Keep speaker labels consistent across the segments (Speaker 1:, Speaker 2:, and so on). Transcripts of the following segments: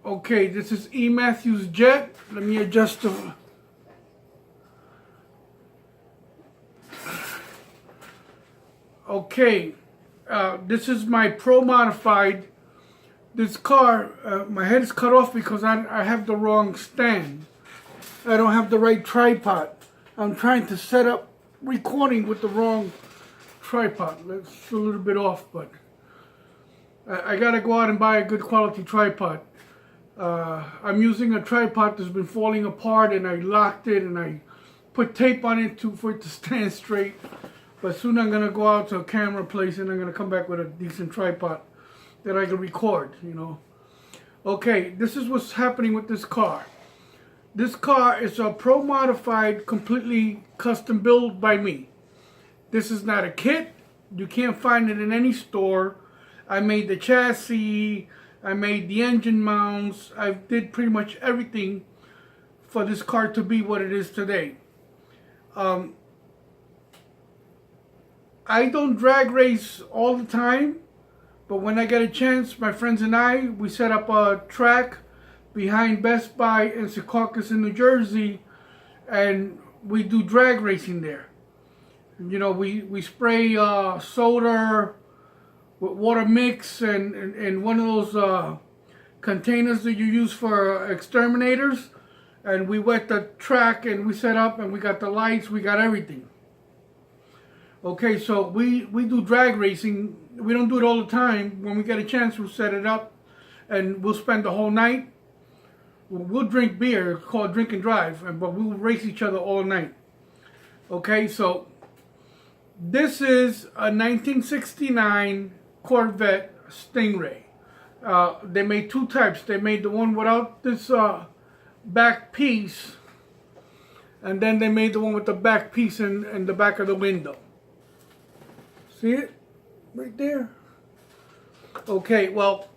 Speaker 1: Okay, this is Mathews Jet. Let me adjust the... Okay, this is my Pro Modified. This car, my head is cut off because I have the wrong stand. I don't have the right tripod. I'm trying to set up recording with the wrong tripod. It's a little bit off, but I gotta go out and buy a good quality tripod. I'm using a tripod that's been falling apart, and I locked it and I put tape on it for it to stand straight. But soon I'm gonna go out to a camera place and I'm gonna come back with a decent tripod that I can record, you know. Okay, this is what's happening with this car. This car is a Pro Modified, completely custom built by me. This is not a kit. You can't find it in any store. I made the chassis, I made the engine mounts, I did pretty much everything for this car to be what it is today. I don't drag race all the time, but when I get a chance, my friends and I, we set up a track behind Best Buy in Secaucus in New Jersey, and we do drag racing there. You know, we spray soda with water mix and one of those containers that you use for exterminators, and we wet the track and we set up and we got the lights, we got everything. Okay, so we do drag racing. We don't do it all the time. When we get a chance, we'll set it up and we'll spend the whole night. We'll drink beer, it's called drink and drive, but we'll race each other all night. Okay, so this is a 1969 Corvette Stingray. They made two types. They made the one without this back piece, and then they made the one with the back piece in the back of the window. See it? Right there. Okay, well,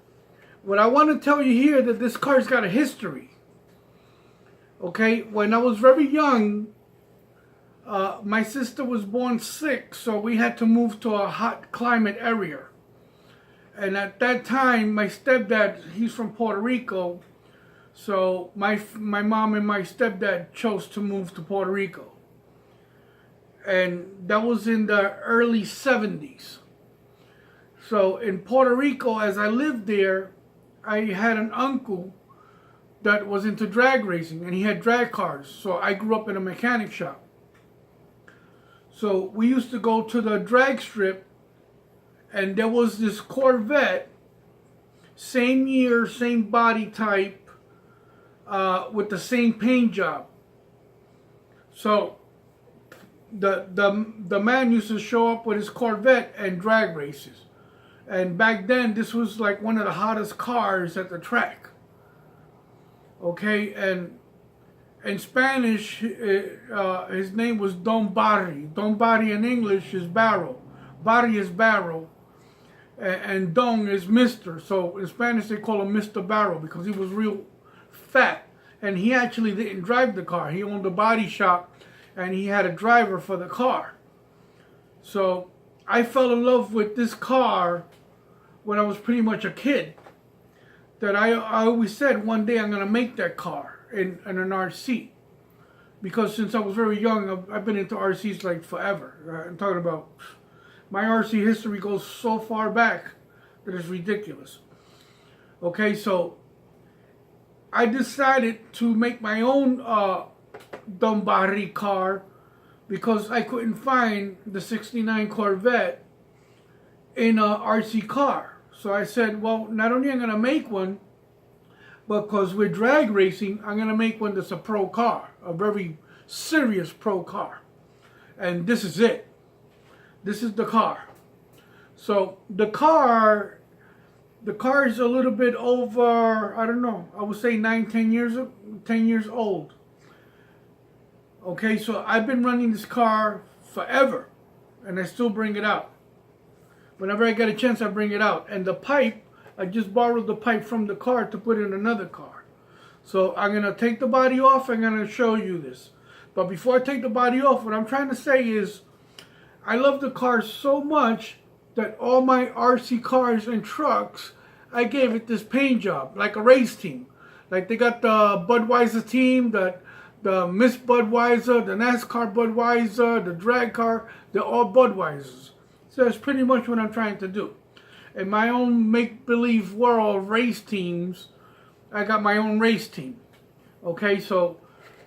Speaker 1: what I want to tell you here that this car's got a history. Okay, when I was very young, my sister was born sick, so we had to move to a hot climate area. And at that time, my stepdad, he's from Puerto Rico, so my mom and my stepdad chose to move to Puerto Rico. And that was in the early 70s. So in Puerto Rico, as I lived there, I had an uncle that was into drag racing, and he had drag cars. So I grew up in a mechanic shop. So we used to go to the drag strip, and there was this Corvette, same year, same body type, with the same paint job. So the man used to show up with his Corvette and drag races. And back then, this was like one of the hottest cars at the track. Okay, and in Spanish, his name was Don Barry. Don Barry in English is barrel. Barry is barrel. And Don is Mr. So in Spanish, they call him Mr. Barrel because he was real fat. And he actually didn't drive the car. He owned a body shop, and he had a driver for the car. So I fell in love with this car when I was pretty much a kid. That I always said one day I'm going to make that car in an RC. Because since I was very young, I've been into RCs like forever. I'm talking about, my RC history goes so far back that it's ridiculous. Okay, so I decided to make my own Don Barry car because I couldn't find the 69 Corvette in a RC car. So I said, well, not only am I going to make one, but because we're drag racing, I'm going to make one that's a pro car, a very serious pro car. And this is it. This is the car. So the car is a little bit over, I don't know, I would say 10 years old. Okay, so I've been running this car forever, and I still bring it out. Whenever I get a chance, I bring it out. And the pipe, I just borrowed the pipe from the car to put in another car. So I'm going to take the body off. I'm going to show you this. But before I take the body off, what I'm trying to say is I love the car so much that all my RC cars and trucks, I gave it this paint job, like a race team. Like they got the Budweiser team, the Miss Budweiser, the NASCAR Budweiser, the drag car, they're all Budweisers. So that's pretty much what I'm trying to do. In my own make-believe world race teams, I got my own race team. Okay, so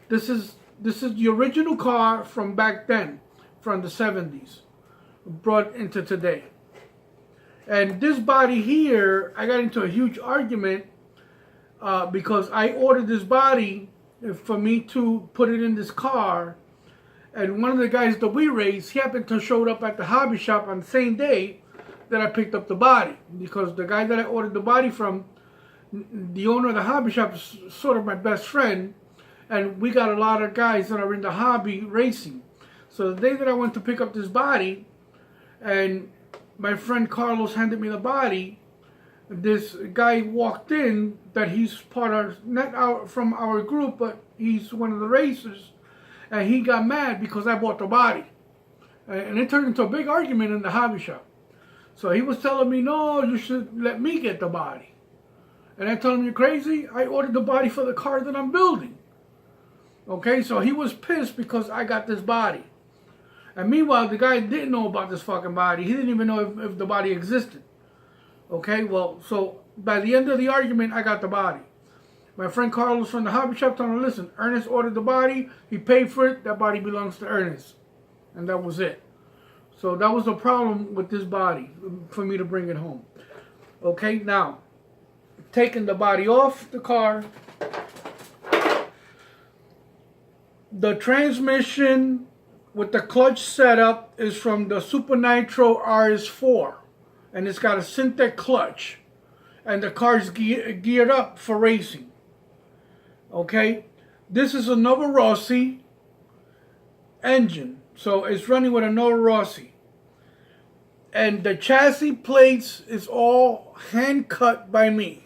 Speaker 1: this is the original car from back then, from the 70s, brought into today. And this body here, I got into a huge argument because I ordered this body for me to put it in this car. And one of the guys that we raced, he happened to show up at the hobby shop on the same day that I picked up the body. Because the guy that I ordered the body from, the owner of the hobby shop is sort of my best friend. And we got a lot of guys that are in the hobby racing. So the day that I went to pick up this body, and my friend Carlos handed me the body, this guy walked in that he's part of, not from our group, but he's one of the racers. And he got mad because I bought the body. And it turned into a big argument in the hobby shop. So he was telling me, no, you should let me get the body. And I told him, you're crazy? I ordered the body for the car that I'm building. Okay, so he was pissed because I got this body. And meanwhile, the guy didn't know about this fucking body. He didn't even know if the body existed. Okay, well, so by the end of the argument, I got the body. My friend Carlos from the hobby shop told me, listen, Ernest ordered the body. He paid for it. That body belongs to Ernest. And that was it. So that was the problem with this body for me to bring it home. Okay, now, taking the body off the car. The transmission with the clutch setup is from the Super Nitro RS4. And it's got a Syntec clutch. And the car's geared up for racing. Okay, this is a Nova Rossi engine, so it's running with a Nova Rossi, and the chassis plates is all hand cut by me.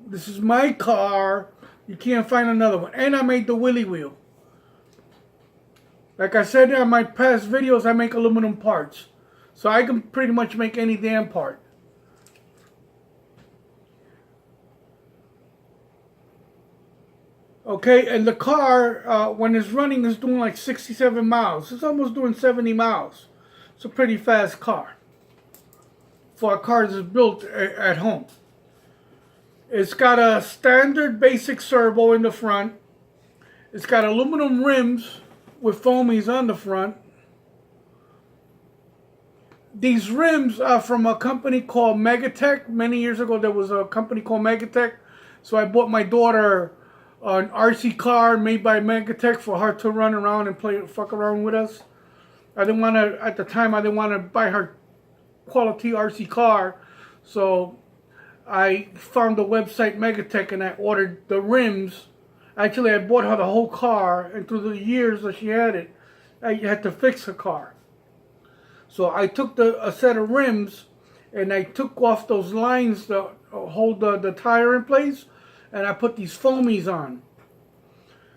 Speaker 1: This is my car. You can't find another one. And I made the wheelie wheel. Like I said in my past videos, I make aluminum parts, so I can pretty much make any damn part. Okay, and the car, when it's running, is doing like 67 miles. It's almost doing 70 miles. It's a pretty fast car for a car that's built at home. It's got a standard basic servo in the front. It's got aluminum rims with foamies on the front. These rims are from a company called Megatech. Many years ago, there was a company called Megatech. So I bought my daughter an RC car made by Megatech for her to run around and fuck around with us. I didn't want to, at the time, I didn't want to buy her quality RC car. So I found the website Megatech and I ordered the rims. Actually, I bought her the whole car, and through the years that she had it, I had to fix her car. So I took a set of rims and I took off those lines that hold the tire in place, and I put these foamies on.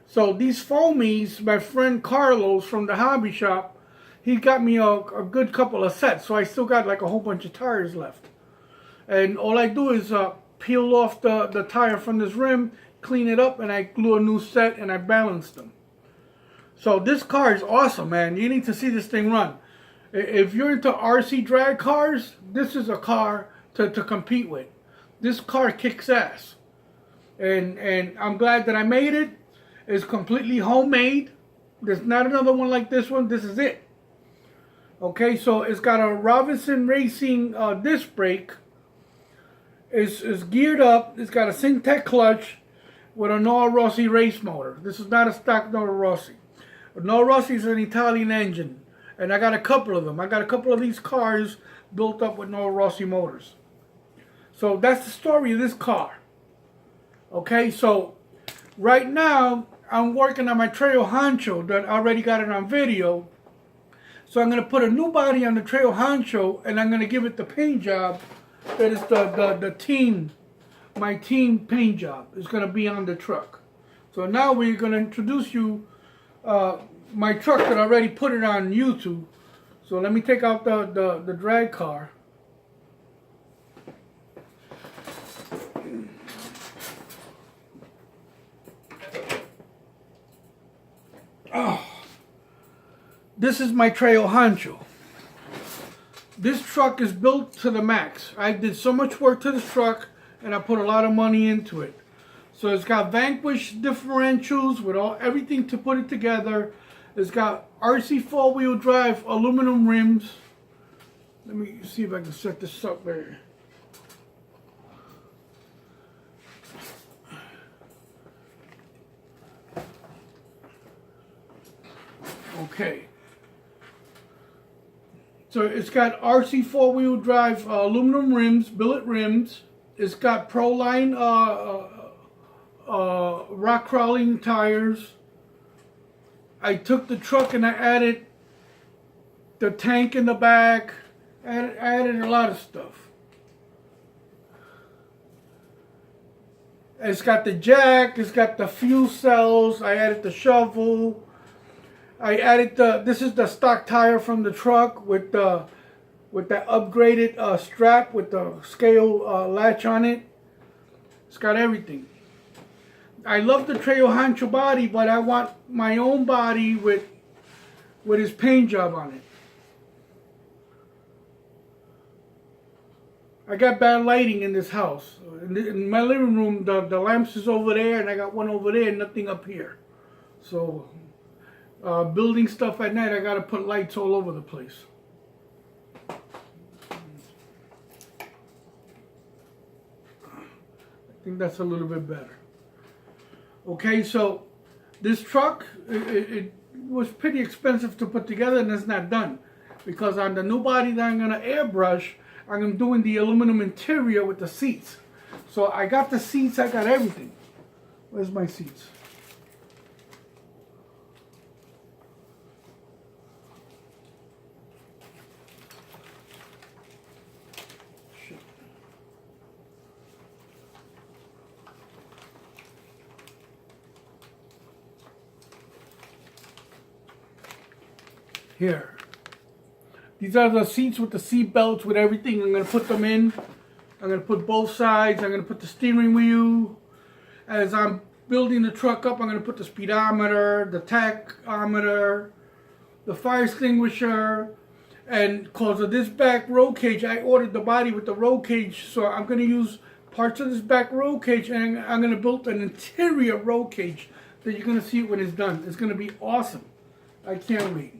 Speaker 1: So these foamies, my friend Carlos from the hobby shop, he got me a good couple of sets. So I still got like a whole bunch of tires left. And all I do is peel off the tire from this rim, clean it up, and I glue a new set and I balance them. So this car is awesome, man. You need to see this thing run. If you're into RC drag cars, this is a car to compete with. This car kicks ass. And I'm glad that I made it. It's completely homemade. There's not another one like this one. This is it. Okay, so it's got a Robinson Racing disc brake. It's geared up. It's got a Syntec clutch with a Nova Rossi race motor. This is not a stock Nova Rossi. Nova Rossi is an Italian engine. And I got a couple of them. I got a couple of these cars built up with Nova Rossi motors. So that's the story of this car. Okay, so right now I'm working on my Trail Honcho that I already got it on video. So I'm going to put a new body on the Trail Honcho and I'm going to give it the paint job that is the team, my team paint job is going to be on the truck. So now we're going to introduce you my truck that I already put it on YouTube. So let me take out the drag car. This is my Trail Honcho. This truck is built to the max. I did so much work to this truck and I put a lot of money into it. So it's got Vanquish differentials with everything to put it together. It's got RC four-wheel drive aluminum rims. Let me see if I can set this up there. Okay. So it's got RC four-wheel drive aluminum rims, billet rims. It's got Proline rock crawling tires. I took the truck and I added the tank in the back. Added a lot of stuff. It's got the jack. It's got the fuel cells. I added the shovel. I added this is the stock tire from the truck with that upgraded strap with the scale latch on it. It's got everything. I love the Trail Honcho body, but I want my own body with his paint job on it. I got bad lighting in this house. In my living room, the lamps is over there, and I got one over there, and nothing up here. So, building stuff at night, I gotta put lights all over the place. I think that's a little bit better. Okay, so this truck, it was pretty expensive to put together, and it's not done. Because on the new body that I'm gonna airbrush, I'm doing the aluminum interior with the seats. So I got the seats, I got everything. Where's my seats? Here. These are the seats with the seat belts with everything. I'm going to put them in. I'm going to put both sides. I'm going to put the steering wheel. As I'm building the truck up, I'm going to put the speedometer, the tachometer, the fire extinguisher. And because of this back roll cage, I ordered the body with the roll cage. So I'm going to use parts of this back roll cage, and I'm going to build an interior roll cage that you're going to see when it's done. It's going to be awesome. I can't wait.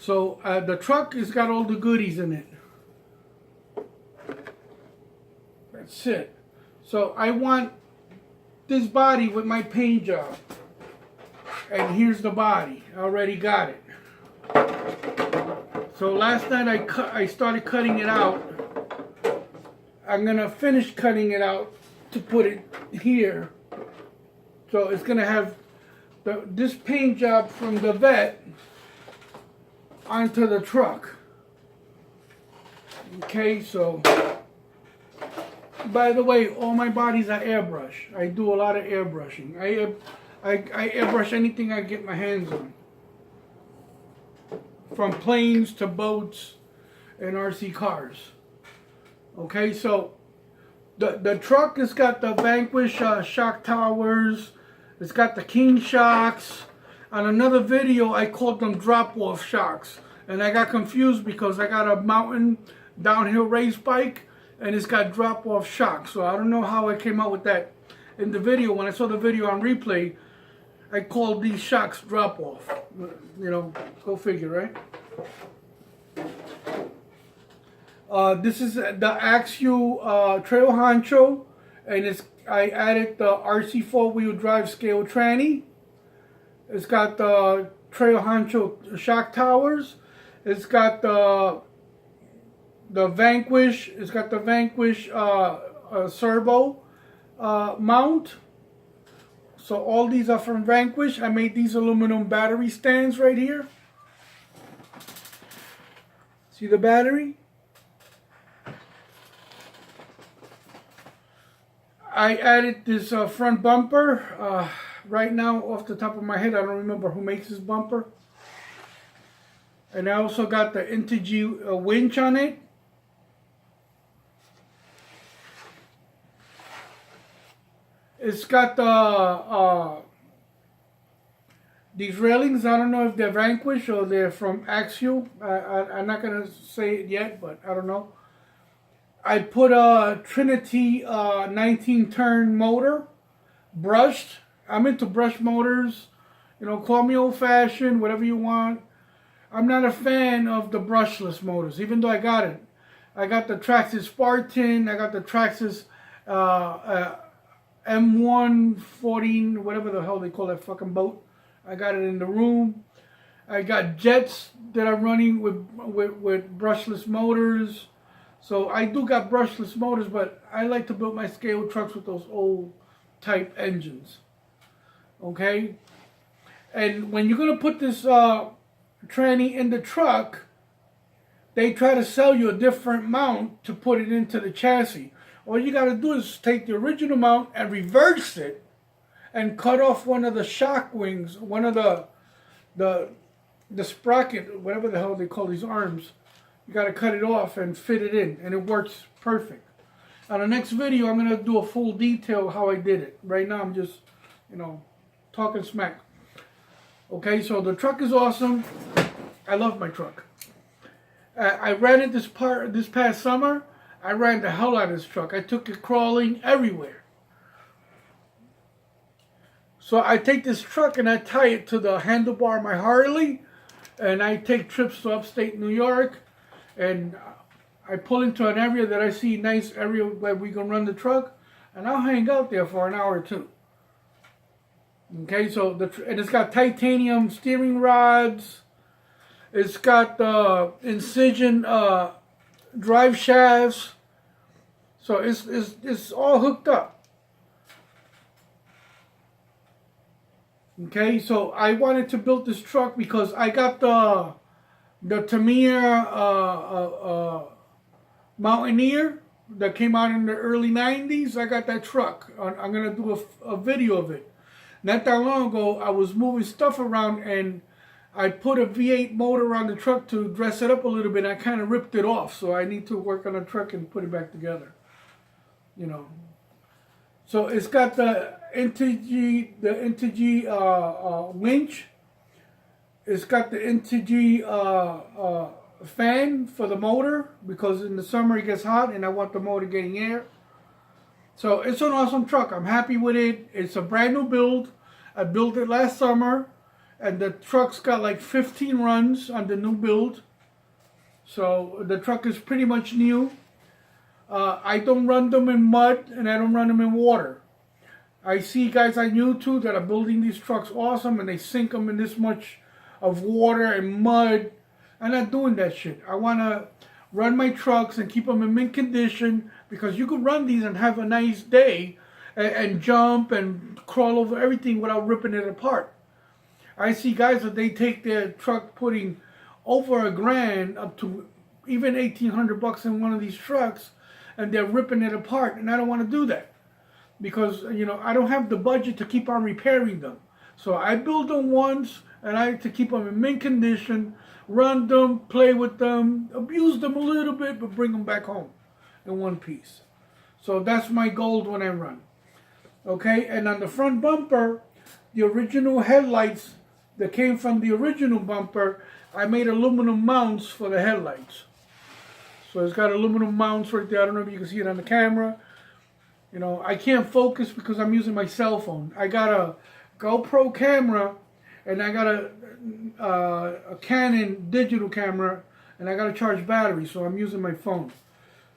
Speaker 1: So the truck has got all the goodies in it. That's it. So I want this body with my paint job. And here's the body. I already got it. So last night I started cutting it out. I'm going to finish cutting it out to put it here. So it's going to have this paint job from the vet onto the truck. Okay, so by the way, all my bodies are airbrush. I do a lot of airbrushing. I airbrush anything I get my hands on, from planes to boats and RC cars. Okay, so the truck has got the Vanquish shock towers. It's got the King shocks. On another video, I called them drop-off shocks. And I got confused because I got a mountain downhill race bike and it's got drop-off shocks. So I don't know how I came out with that in the video. When I saw the video on replay, I called these shocks drop-off. You know, go figure, right? This is the Axial Trail Honcho. And I added the RC four-wheel drive scale tranny. It's got the Trail Honcho shock towers. It's got the Vanquish. It's got the Vanquish servo mount. So all these are from Vanquish. I made these aluminum battery stands right here. See the battery? I added this front bumper. Right now, off the top of my head, I don't remember who makes this bumper. And I also got the Integy winch on it. It's got the These railings, I don't know if they're Vanquish or they're from Axial. I'm not going to say it yet, but I don't know. I put a Trinity 19-turn motor, brushed. I'm into brush motors. You know, call me old-fashioned, whatever you want. I'm not a fan of the brushless motors, even though I got it. I got the Traxxas Spartan. I got the Traxxas M114, whatever the hell they call that fucking boat. I got it in the room. I got jets that are running with brushless motors. So I do got brushless motors, but I like to build my scale trucks with those old type engines. Okay? And when you're going to put this tranny in the truck, they try to sell you a different mount to put it into the chassis. All you got to do is take the original mount and reverse it and cut off one of the shock wings, one of the sprocket, whatever the hell they call these arms. You got to cut it off and fit it in, and it works perfect. On the next video, I'm going to do a full detail how I did it. Right now, I'm just, you know, talking smack. Okay, so the truck is awesome. I love my truck. I ran it this past summer. I ran the hell out of this truck. I took it crawling everywhere. So I take this truck and I tie it to the handlebar of my Harley, and I take trips to upstate New York, and I pull into an area that I see nice area where we can run the truck, and I'll hang out there for an hour or two. Okay, so and it's got titanium steering rods. It's got the incision drive shafts. So it's all hooked up. Okay, so I wanted to build this truck because I got the Tamiya Mountaineer that came out in the early 90s. I got that truck. I'm going to do a video of it. Not that long ago, I was moving stuff around and I put a V8 motor on the truck to dress it up a little bit. I kind of ripped it off, so I need to work on the truck and put it back together. You know. So it's got the Integy winch. It's got the Integy fan for the motor because in the summer it gets hot and I want the motor getting air. So it's an awesome truck. I'm happy with it. It's a brand new build. I built it last summer, and the truck's got like 15 runs on the new build. So the truck is pretty much new. I don't run them in mud and I don't run them in water. I see guys on YouTube that are building these trucks awesome and they sink them in this much of water and mud. I'm not doing that shit. I want to run my trucks and keep them in mint condition, because you could run these and have a nice day and jump and crawl over everything without ripping it apart. I see guys that they take their truck putting over $1,000 up to even $1,800 in one of these trucks, and they're ripping it apart, and I don't want to do that because, you know, I don't have the budget to keep on repairing them. So I build them once, and I like to keep them in mint condition, run them, play with them, abuse them a little bit, but bring them back home in one piece. So that's my goal when I run. Okay, and on the front bumper, the original headlights that came from the original bumper, I made aluminum mounts for the headlights. So it's got aluminum mounts right there. I don't know if you can see it on the camera. You know, I can't focus because I'm using my cell phone. I got a GoPro camera and I got a Canon digital camera, and I got to charge batteries, so I'm using my phone.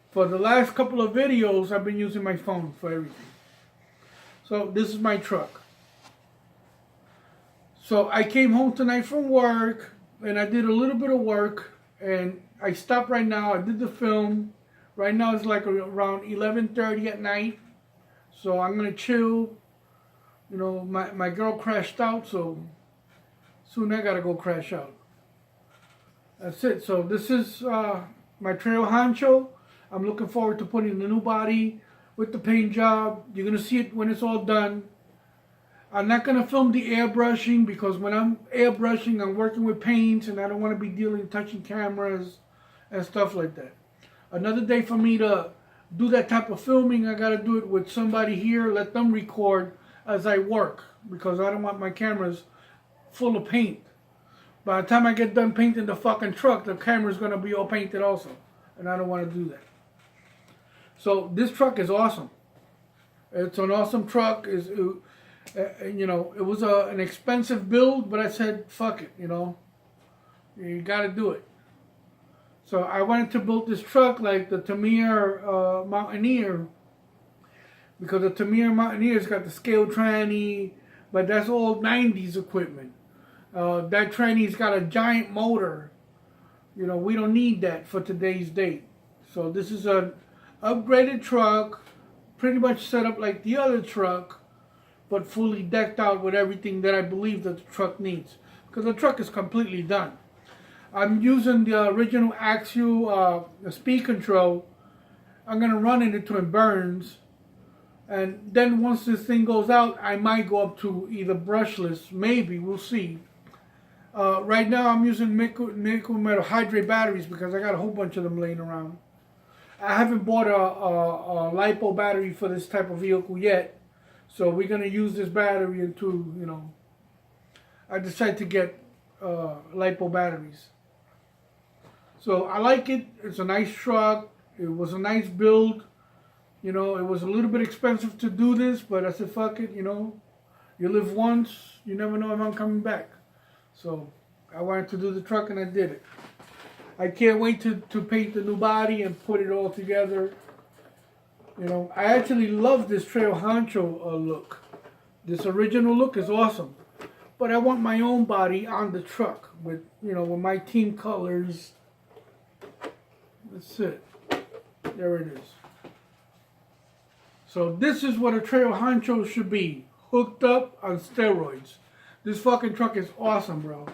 Speaker 1: For the last couple of videos, I've been using my phone for everything. So this is my truck. So I came home tonight from work, and I did a little bit of work, and I stopped right now. I did the film. Right now it's like around 11:30 at night. So I'm going to chill. You know, my girl crashed out, so soon I got to go crash out. That's it. So this is my Trail Honcho. I'm looking forward to putting the new body with the paint job. You're going to see it when it's all done. I'm not going to film the airbrushing because when I'm airbrushing, I'm working with paints and I don't want to be touching cameras and stuff like that. Another day for me to do that type of filming, I got to do it with somebody here, let them record as I work, because I don't want my cameras full of paint. By the time I get done painting the fucking truck, the camera's gonna be all painted also. And I don't want to do that. So this truck is awesome. It's an awesome truck. You know, it was an expensive build, but I said, fuck it, you know. You gotta do it. So I wanted to build this truck like the Tamiya Mountaineer, because the Tamiya Mountaineer's got the scale tranny, but that's all 90s equipment. That tranny's got a giant motor. You know, we don't need that for today's date. So this is an upgraded truck, pretty much set up like the other truck, but fully decked out with everything that I believe that the truck needs. Because the truck is completely done. I'm using the original Axial speed control. I'm going to run it until it burns. And then once this thing goes out, I might go up to either brushless, maybe, we'll see. Right now I'm using nickel metal hydrate batteries because I got a whole bunch of them laying around. I haven't bought a LiPo battery for this type of vehicle yet. So we're going to use this battery until, you know, I decide to get LiPo batteries. So I like it. It's a nice truck. It was a nice build. You know, it was a little bit expensive to do this, but I said, fuck it, you know. You live once, you never know if I'm coming back. So I wanted to do the truck and I did it. I can't wait to paint the new body and put it all together. You know, I actually love this Trail Honcho look. This original look is awesome. But I want my own body on the truck with, you know, with my team colors. That's it. There it is. So this is what a Trail Honcho should be. Hooked up on steroids. This fucking truck is awesome, bro.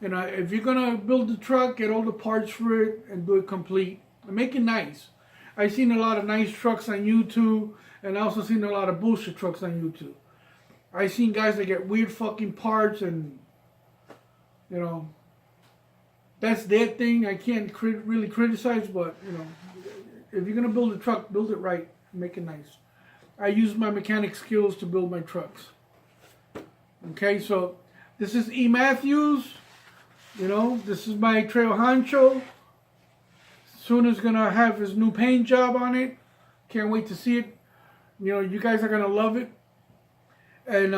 Speaker 1: You know, if you're gonna build the truck, get all the parts for it and do it complete. And make it nice. I've seen a lot of nice trucks on YouTube, and I also seen a lot of bullshit trucks on YouTube. I've seen guys that get weird fucking parts, and you know, that's their thing. I can't really criticize, but you know, if you're gonna build a truck, build it right, make it nice. I use my mechanic skills to build my trucks. Okay, so this is E. Mathews. You know, this is my Trail Honcho. Soon is gonna have his new paint job on it. Can't wait to see it. You know, you guys are gonna love it. And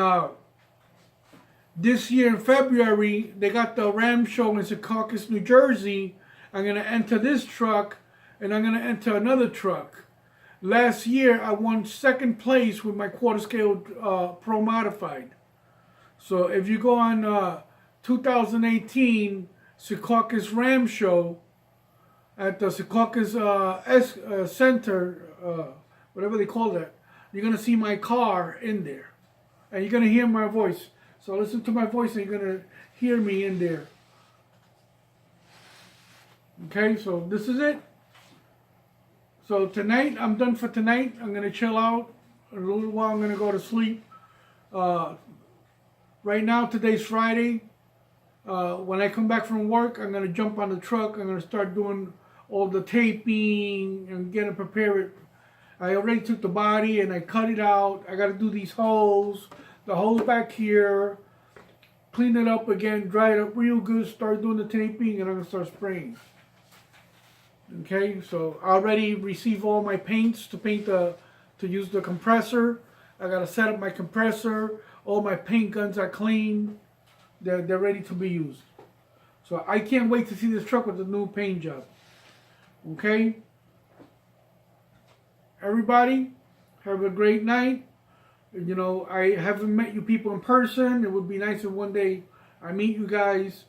Speaker 1: this year in February, they got the Ram show in Secaucus, New Jersey. I'm gonna enter this truck, and I'm gonna enter another truck. Last year, I won second place with my quarter scale Pro Modified. So if you go on 2018 Secaucus Ram show at the Secaucus Center, whatever they call that, you're going to see my car in there. And you're going to hear my voice. So listen to my voice and you're going to hear me in there. Okay, so this is it. So tonight, I'm done for tonight. I'm going to chill out. In a little while, I'm going to go to sleep. Right now, today's Friday. When I come back from work, I'm going to jump on the truck. I'm going to start doing all the taping and getting prepared. I already took the body and I cut it out. I got to do these holes. The holes back here. Clean it up again. Dry it up real good. Start doing the taping and I'm going to start spraying. Okay, so I already received all my paints to paint to use the compressor. I got to set up my compressor. All my paint guns are clean. They're ready to be used. So I can't wait to see this truck with the new paint job. Okay? Everybody, have a great night. You know, I haven't met you people in person. It would be nice if one day I meet you guys.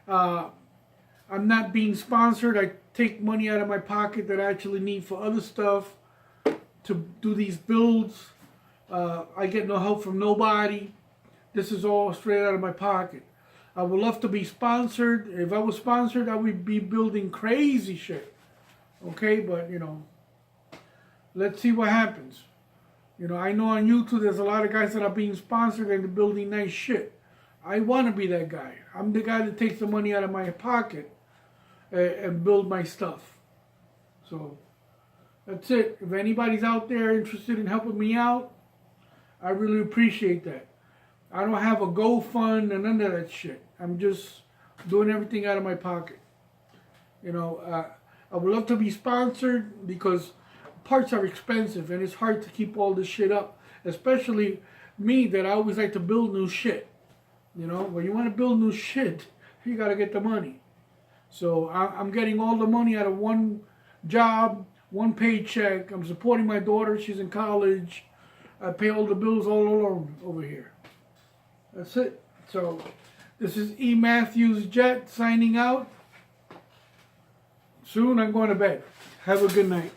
Speaker 1: I'm not being sponsored. I take money out of my pocket that I actually need for other stuff to do these builds. I get no help from nobody. This is all straight out of my pocket. I would love to be sponsored. If I was sponsored, I would be building crazy shit. Okay, but you know, let's see what happens. You know, I know on YouTube there's a lot of guys that are being sponsored and they're building nice shit. I want to be that guy. I'm the guy that takes the money out of my pocket and build my stuff. So that's it. If anybody's out there interested in helping me out, I really appreciate that. I don't have a GoFund and none of that shit. I'm just doing everything out of my pocket. You know, I would love to be sponsored because parts are expensive and it's hard to keep all this shit up. Especially me, that I always like to build new shit. You know, when you want to build new shit, you got to get the money. So I'm getting all the money out of one job, one paycheck. I'm supporting my daughter. She's in college. I pay all the bills all alone over here. That's it. So this is Mathews Jet signing out. Soon I'm going to bed. Have a good night.